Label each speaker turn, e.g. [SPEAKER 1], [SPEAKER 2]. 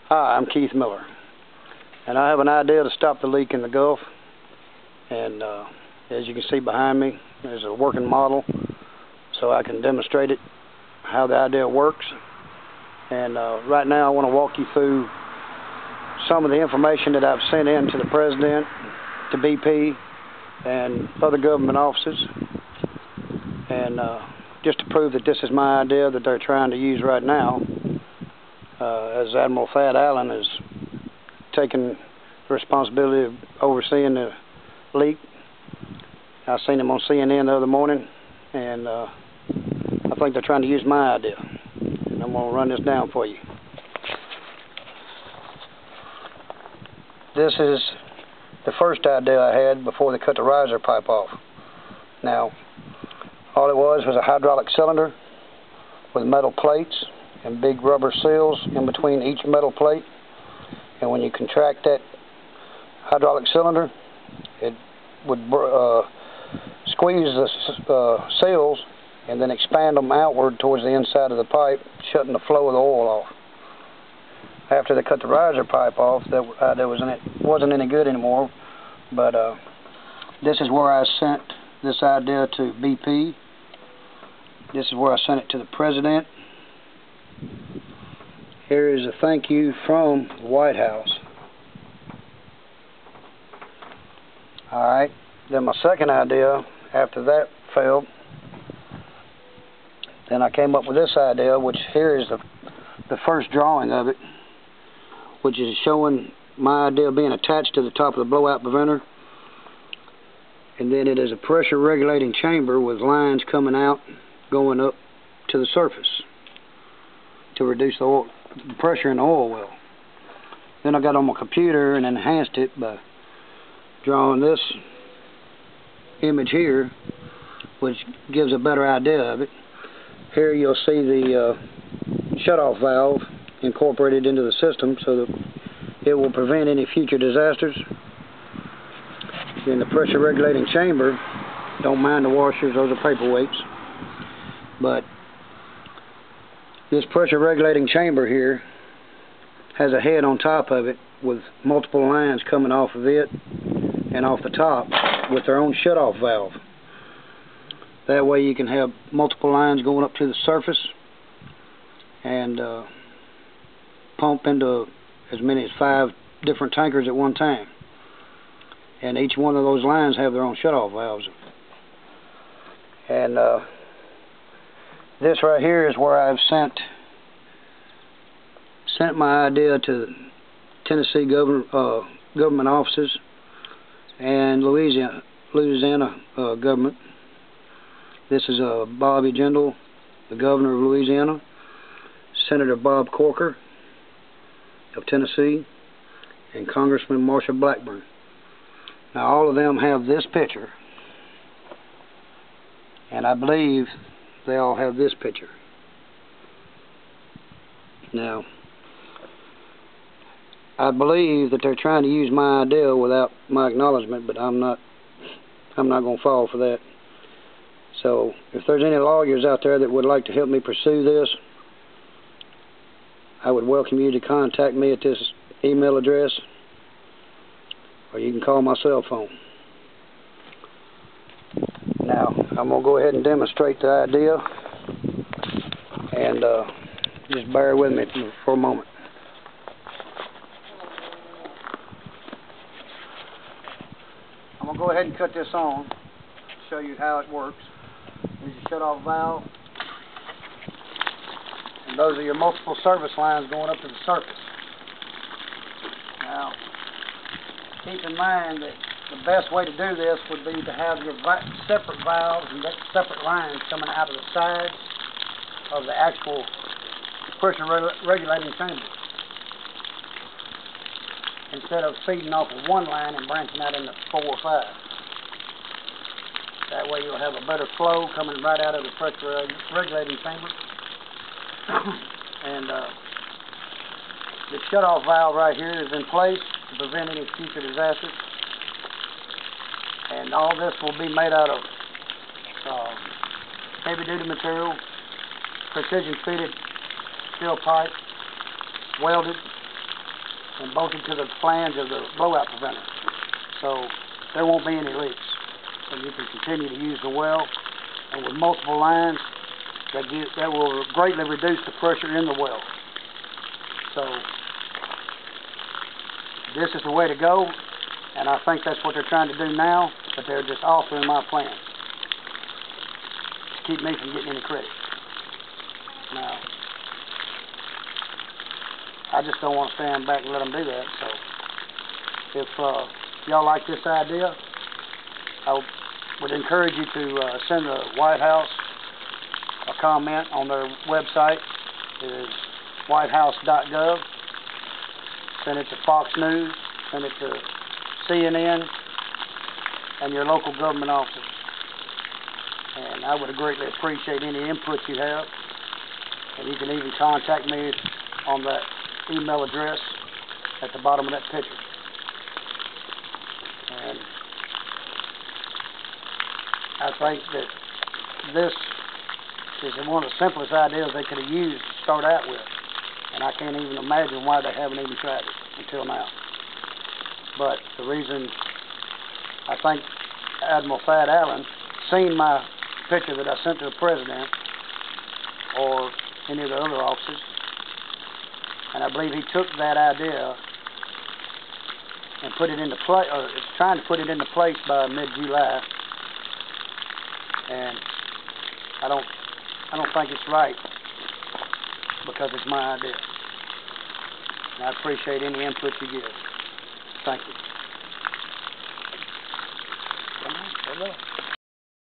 [SPEAKER 1] Hi, I'm Keith Miller, and I have an idea to stop the leak in the Gulf. And as you can see behind me, there's a working model, so I can demonstrate it, how the idea works. And right now I want to walk you through some of the information that I've sent in to the President, to BP, and other government offices, and just to prove that this is my idea that they're trying to use right now, as Admiral Thad Allen is taking the responsibility of overseeing the leak. I seen him on CNN the other morning, and I think they're trying to use my idea. And I'm going to run this down for you. This is the first idea I had before they cut the riser pipe off. Now, all it was a hydraulic cylinder with metal plates and big rubber seals in between each metal plate. And when you contract that hydraulic cylinder, it would squeeze the seals and then expand them outward towards the inside of the pipe, shutting the flow of the oil off. After they cut the riser pipe off, wasn't any good anymore. But this is where I sent this idea to BP. This is where I sent it to the President. Here is a thank you from the White House. Alright, then my second idea, after that failed, then I came up with this idea, which here is the first drawing of it, which is showing my idea being attached to the top of the blowout preventer. And then it is a pressure regulating chamber with lines coming out, going up to the surface to reduce the pressure in the oil well. Then I got on my computer and enhanced it by drawing this image here, which gives a better idea of it. Here you'll see the shutoff valve incorporated into the system so that it will prevent any future disasters. In the pressure regulating chamber, don't mind the washers, those are paperweights. But this pressure regulating chamber here has a head on top of it with multiple lines coming off of it and off the top with their own shutoff valve. That way you can have multiple lines going up to the surface and pump into as many as 5 different tankers at one time. And each one of those lines have their own shutoff valves. And this right here is where I've sent my idea to Tennessee government offices and Louisiana government. This is Bobby Jindal, the governor of Louisiana, Senator Bob Corker of Tennessee, and Congressman Marsha Blackburn. Now all of them have this picture, and I believe they all have this picture. Now, I believe that they're trying to use my idea without my acknowledgement, but I'm not going to fall for that. So, if there's any lawyers out there that would like to help me pursue this, I would welcome you to contact me at this email address, or you can call my cell phone. Now, I'm going to go ahead and demonstrate the idea, and just bear with me for a moment. I'm going to go ahead and cut this on, show you how it works. There's your shutoff valve, and those are your multiple service lines going up to the surface. Now, keep in mind that the best way to do this would be to have your separate valves and separate lines coming out of the sides of the actual pressure regulating chamber, instead of feeding off of one line and branching out into 4 or 5. That way you'll have a better flow coming right out of the pressure regulating chamber. And the shutoff valve right here is in place to prevent any future disasters. And all this will be made out of heavy-duty material, precision-fitted steel pipe, welded, and bolted to the flange of the blowout preventer. So there won't be any leaks. And you can continue to use the well. And with multiple lines, that will greatly reduce the pressure in the well. So this is the way to go, and I think that's what they're trying to do now, but they're just altering my plans to keep me from getting any credit. Now, I just don't want to stand back and let them do that. So if y'all like this idea, I would encourage you to send the White House a comment on their website. It is whitehouse.gov. Send it to Fox News, send it to CNN, and your local government officers. And I would greatly appreciate any input you have. And you can even contact me on that email address at the bottom of that picture. And I think that this is one of the simplest ideas they could have used to start out with. And I can't even imagine why they haven't even tried it until now. But the reason I think Admiral Thad Allen seen my picture that I sent to the President or any of the other officers, and I believe he took that idea and put it into play, or is trying to put it into place by mid-July. And I don't think it's right because it's my idea. And I appreciate any input you give. Thank you.